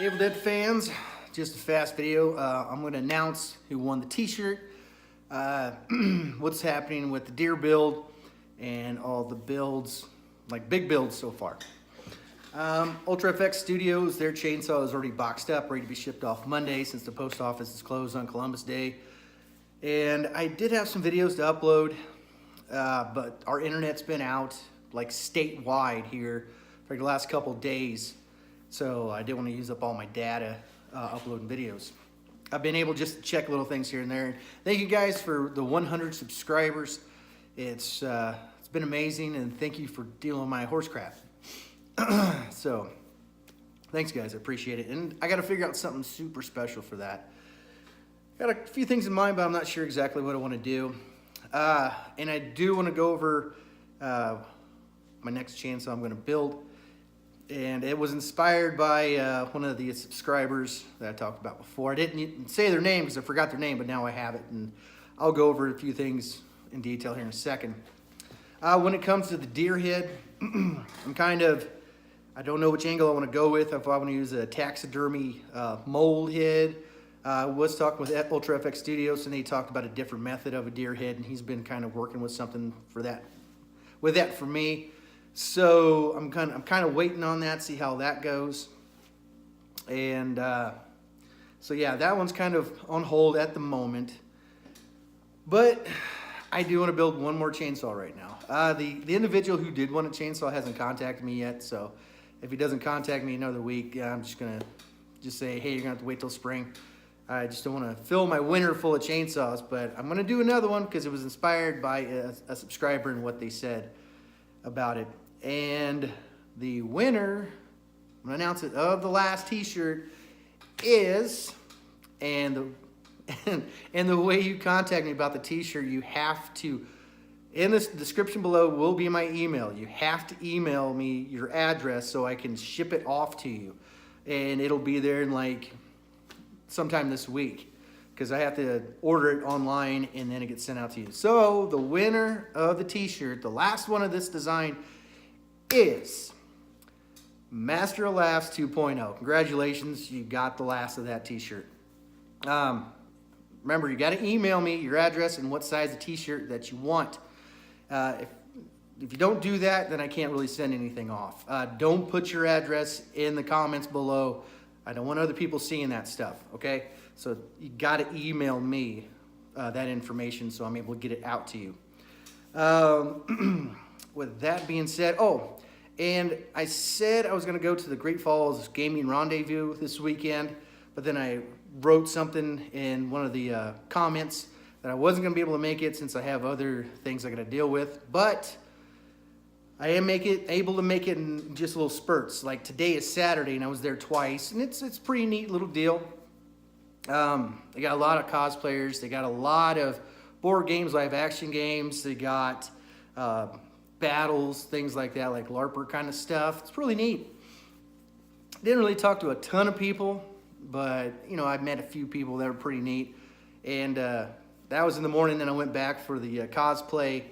Evil Dead fans, just a fast video. I'm going to announce who won the t-shirt, what's happening with the deer build, and all the builds, like big builds so far. Ultra FX Studios, their chainsaw is already boxed up, ready to be shipped off Monday since the post office is closed on Columbus Day. And I did have some videos to upload, but our internet's been out like statewide here for the last couple days. So I didn't want to use up all my data uploading videos. I've been able just to check little things here and there. Thank you guys for the 100 subscribers. It's been amazing, and thank you for dealing with my horse crap. So thanks guys, I appreciate it. And I got to figure out something super special for that. Got a few things in mind, but I'm not sure exactly what I want to do. And I do want to go over my next chainsaw I'm going to build. And it was inspired by one of the subscribers that I talked about before. I didn't say their name because I forgot their name, but now I have it. And I'll go over a few things in detail here in a second. When it comes to the deer head, I don't know which angle I want to go with. If I want to use a taxidermy mold head. I was talking with Ultra FX Studios, and they talked about a different method of a deer head, and he's been kind of working with something for that, for me. So I'm kind of waiting on that, see how that goes. And so yeah, that one's kind of on hold at the moment. But I do want to build one more chainsaw right now. The individual who did want a chainsaw hasn't contacted me yet, so if he doesn't contact me another week, I'm just gonna say, hey, you're gonna have to wait till spring. I just don't want to fill my winter full of chainsaws, but I'm gonna do another one because it was inspired by a subscriber and what they said about it. And the winner, I'm gonna announce it, of the last t-shirt is, and the way you contact me about the t-shirt, you have to, in this description below will be my email. You have to email me your address so I can ship it off to you. And it'll be there in like sometime this week, because I have to order it online and then it gets sent out to you. So the winner of the t-shirt, the last one of this design, is Master of Laughs 2.0. Congratulations, you got the last of that t-shirt. Remember, you got to email me your address and what size of t-shirt that you want. If you don't do that, then I can't really send anything off. Don't put your address in the comments below. I don't want other people seeing that stuff, okay? So you got to email me that information so I'm able to get it out to you. With that being said, and I said I was going to go to the Great Falls Gaming Rendezvous this weekend, but then I wrote something in one of the comments that I wasn't going to be able to make it since I have other things I got to deal with. But I am able to make it in just little spurts. Like today is Saturday, and I was there twice, and it's a pretty neat little deal. They got a lot of cosplayers. They got a lot of board games, live action games. They got battles, things like that, like LARPer kind of stuff. It's really neat. Didn't really talk to a ton of people, but you know, I met a few people that were pretty neat. And that was in the morning. Then I went back for the cosplay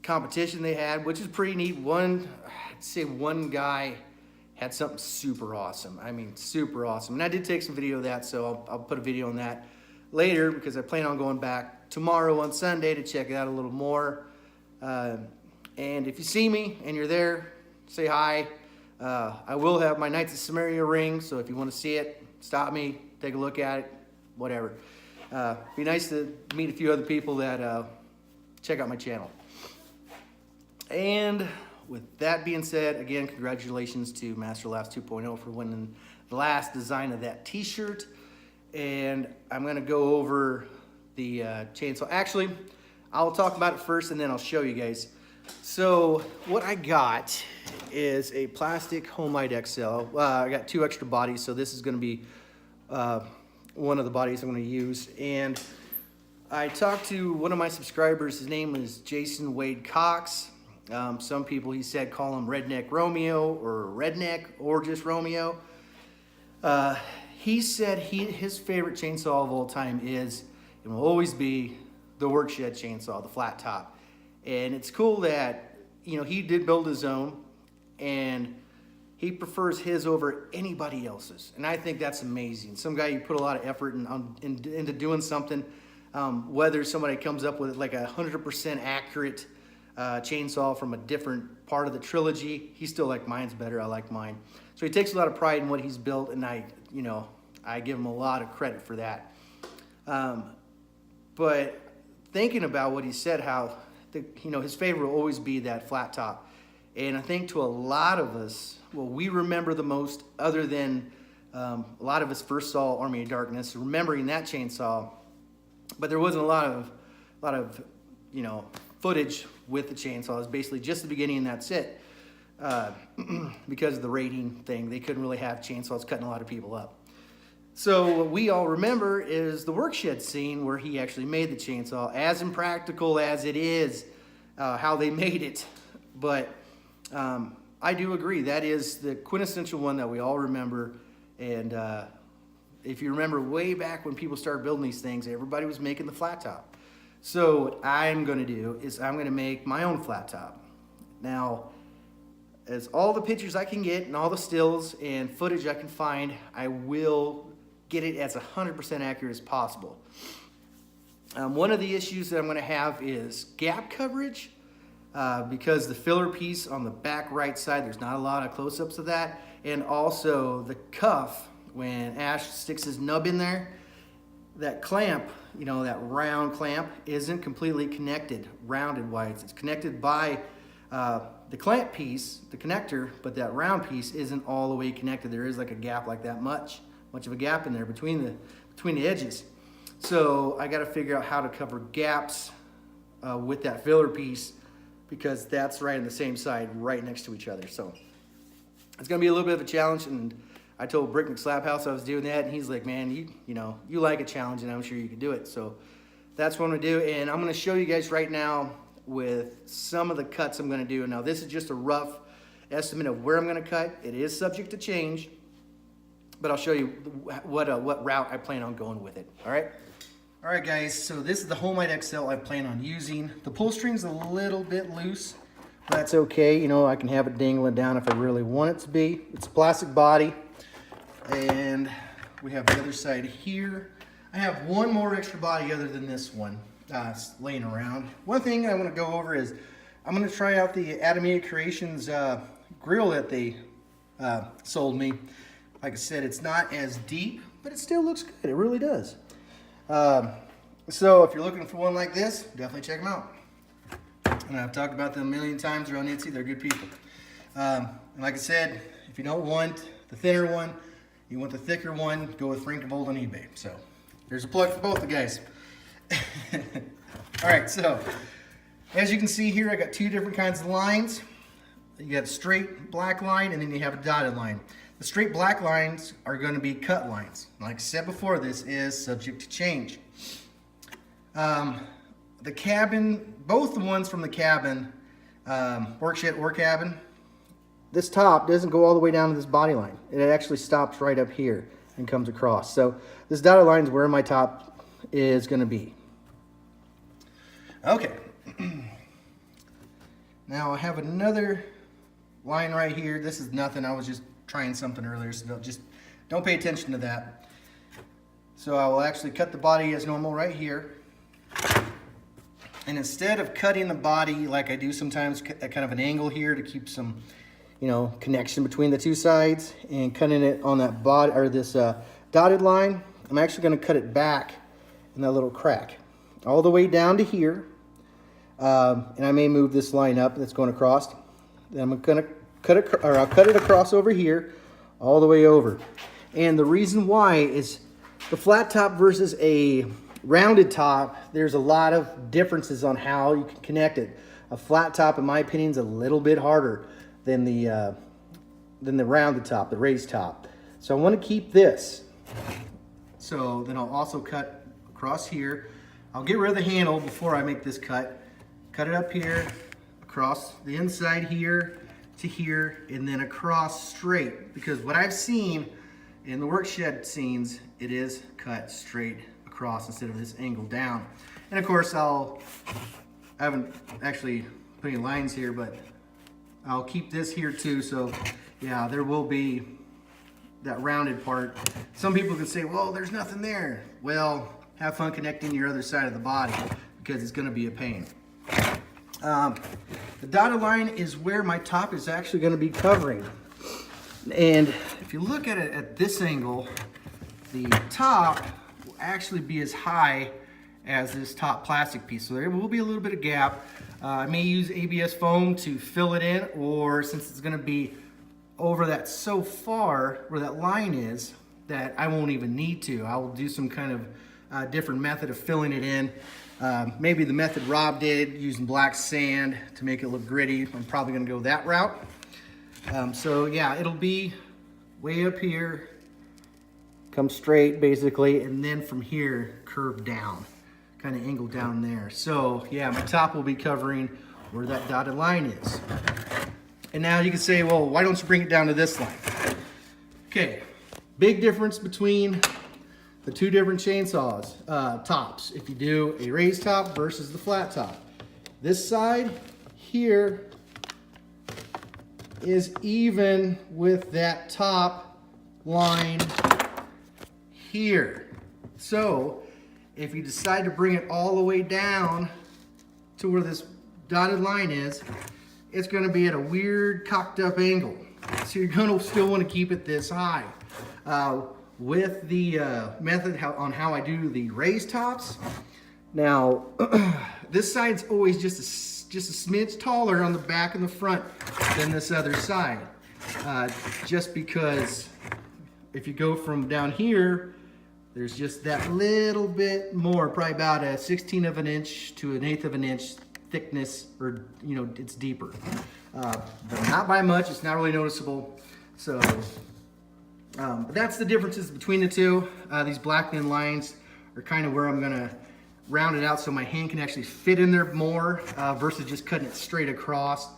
competition they had, which is pretty neat. I'd say one guy had something super awesome. I mean, super awesome. And I did take some video of that, so I'll put a video on that later because I plan on going back tomorrow on Sunday to check it out a little more. And if you see me and you're there, say hi. I will have my Knights of Samaria ring, so if you want to see it, stop me, take a look at it, whatever. Be nice to meet a few other people that check out my channel. And with that being said, again, congratulations to Master of Laughs 2.0 for winning the last design of that t-shirt. And I'm going to go over the chainsaw. Actually, I'll talk about it first and then I'll show you guys. So what I got is a plastic Homelight XL. I got 2 extra bodies, so this is going to be one of the bodies I'm going to use. And I talked to one of my subscribers. His name is Jason Wade Cox. Some people, he said, call him Redneck Romeo or Redneck or just Romeo. He said his favorite chainsaw of all time is and will always be the Workshed chainsaw, the flat top. And it's cool that, you know, he did build his own, and he prefers his over anybody else's. And I think that's amazing. Some guy, you put a lot of effort into doing something, whether somebody comes up with like 100% accurate chainsaw from a different part of the trilogy, he's still like, mine's better, I like mine. So he takes a lot of pride in what he's built, and I give him a lot of credit for that. But thinking about what he said, how his favorite will always be that flat top. And I think to a lot of us, what we remember the most, other than a lot of us first saw Army of Darkness, remembering that chainsaw, but there wasn't a lot of footage with the chainsaw. It was basically just the beginning and that's it. Because of the rating thing, they couldn't really have chainsaws cutting a lot of people up. So what we all remember is the workshed scene where he actually made the chainsaw, as impractical as it is, how they made it. But I do agree, that is the quintessential one that we all remember. And if you remember way back when people started building these things, everybody was making the flat top. So what I'm going to do is I'm going to make my own flat top. Now, as all the pictures I can get and all the stills and footage I can find, I will get it as 100% accurate as possible. One of the issues that I'm going to have is gap coverage, because the filler piece on the back right side, there's not a lot of close-ups of that. And also the cuff, when Ash sticks his nub in there, that clamp, that round clamp, isn't completely connected rounded-wise. It's connected by the clamp piece, the connector, but that round piece isn't all the way connected. There is like a gap like that much of a gap in there between the edges. So I got to figure out how to cover gaps with that filler piece, because that's right on the same side, right next to each other. So it's going to be a little bit of a challenge, and I told Bricknick Slab House I was doing that, and he's like, man, you like a challenge, and I'm sure you can do it. So that's what I'm going to do, and I'm going to show you guys right now with some of the cuts I'm going to do. Now, this is just a rough estimate of where I'm going to cut. It is subject to change, but I'll show you what route I plan on going with it. All right, guys, so this is the Homite XL I plan on using. The pull string's a little bit loose, but that's okay. I can have it dangling down if I really want it to be. It's a plastic body, and we have the other side here. I have one more extra body other than this one laying around. One thing I want to go over is I'm going to try out the Adamia Creations grill that they sold me. Like I said, it's not as deep, but it still looks good. It really does. So if you're looking for one like this, definitely check them out. And I've talked about them a million times around Etsy. They're good people. And like I said, if you don't want the thinner one, you want the thicker one, go with Frank DeVold on eBay. So there's a plug for both the guys. All right, so as you can see here, I got two different kinds of lines. You got a straight black line, and then you have a dotted line. The straight black lines are going to be cut lines. Like I said before, this is subject to change. The cabin, both the ones from the cabin, workshed or cabin, this top doesn't go all the way down to this body line. It actually stops right up here and comes across. So this dotted line is where my top is going to be. Okay. Now I have another line right here. This is nothing. I was just trying something earlier, so don't pay attention to that. So I will actually cut the body as normal right here. And instead of cutting the body like I do sometimes at kind of an angle here to keep some, connection between the two sides, and cutting it on that body or this dotted line, I'm actually going to cut it back in that little crack all the way down to here. And I may move this line up that's going across. Then I'm going to I'll cut it across over here, all the way over. And the reason why is the flat top versus a rounded top, there's a lot of differences on how you can connect it. A flat top, in my opinion, is a little bit harder than the rounded top, the raised top. So I want to keep this. So then I'll also cut across here. I'll get rid of the handle before I make this cut. Cut it up here, across the inside here to here, and then across straight. Because what I've seen in the workshed scenes, it is cut straight across instead of this angle down. And of course, I haven't actually put any lines here, but I'll keep this here too. So yeah, there will be that rounded part. Some people can say, well, there's nothing there. Well, have fun connecting your other side of the body because it's going to be a pain. The dotted line is where my top is actually going to be covering. And if you look at it at this angle, the top will actually be as high as this top plastic piece. So there will be a little bit of gap. I may use ABS foam to fill it in, or since it's going to be over that so far where that line is that I won't even need to. I will do some kind of different method of filling it in. Maybe the method Rob did, using black sand to make it look gritty. I'm probably going to go that route. So yeah, it'll be way up here, come straight basically, and then from here curve down, kind of angle down there. So yeah, my top will be covering where that dotted line is. And now you can say, well, why don't you bring it down to this line? Okay, big difference between the two different chainsaws, tops. If you do a raised top versus the flat top. This side here is even with that top line here. So if you decide to bring it all the way down to where this dotted line is, it's going to be at a weird cocked up angle. So you're going to still want to keep it this high. With the method on how I do the raised tops, now this side's always just a smidge taller on the back and the front than this other side. Just because if you go from down here, there's just that little bit more, probably about a 1/16 of an inch to an 1/8 of an inch thickness, or you know, it's deeper, but not by much. It's not really noticeable. So but that's the differences between the two. These black thin lines are kind of where I'm gonna round it out so my hand can actually fit in there more, versus just cutting it straight across.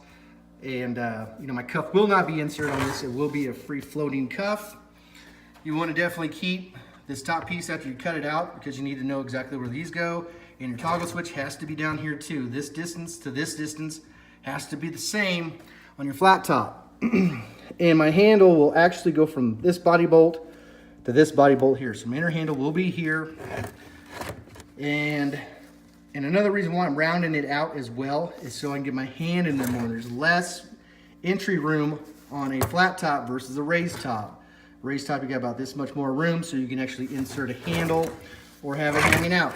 And you know, my cuff will not be inserted on this. It will be a free floating cuff. You want to definitely keep this top piece after you cut it out, because you need to know exactly where these go. And your toggle switch has to be down here too. This distance to this distance has to be the same on your flat top. And my handle will actually go from this body bolt to this body bolt here. So my inner handle will be here. And another reason why I'm rounding it out as well is so I can get my hand in there more. There's less entry room on a flat top versus a raised top. Raised top, you got about this much more room, so you can actually insert a handle or have it hanging out.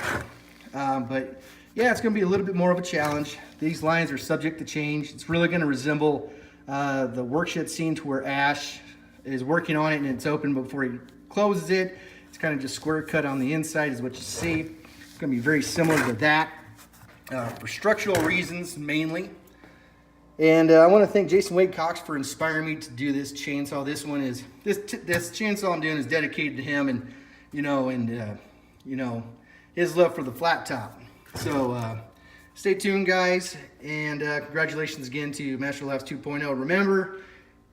But yeah, it's going to be a little bit more of a challenge. These lines are subject to change. It's really going to resemble the workshed scene to where Ash is working on it and it's open before he closes it. It's kind of just square cut on the inside is what you see. It's going to be very similar to that for structural reasons mainly. And I want to thank Jason Wade Cox for inspiring me to do this chainsaw. This one is this chainsaw I'm doing is dedicated to him, and you know his love for the flat top. So stay tuned, guys, and congratulations again to Master Labs 2.0. Remember,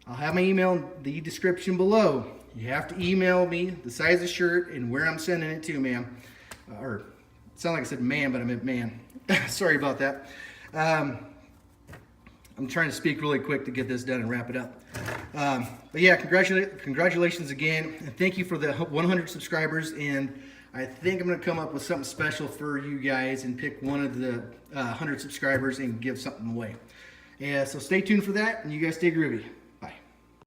I'll have my email in the description below. You have to email me the size of the shirt and where I'm sending it to, ma'am. Or it sounded like I said man, but I meant man. Sorry about that. I'm trying to speak really quick to get this done and wrap it up. But yeah, congratulations again. And thank you for the 100 subscribers. And I think I'm going to come up with something special for you guys and pick one of the 100 subscribers and give something away. Yeah, so stay tuned for that, and you guys stay groovy.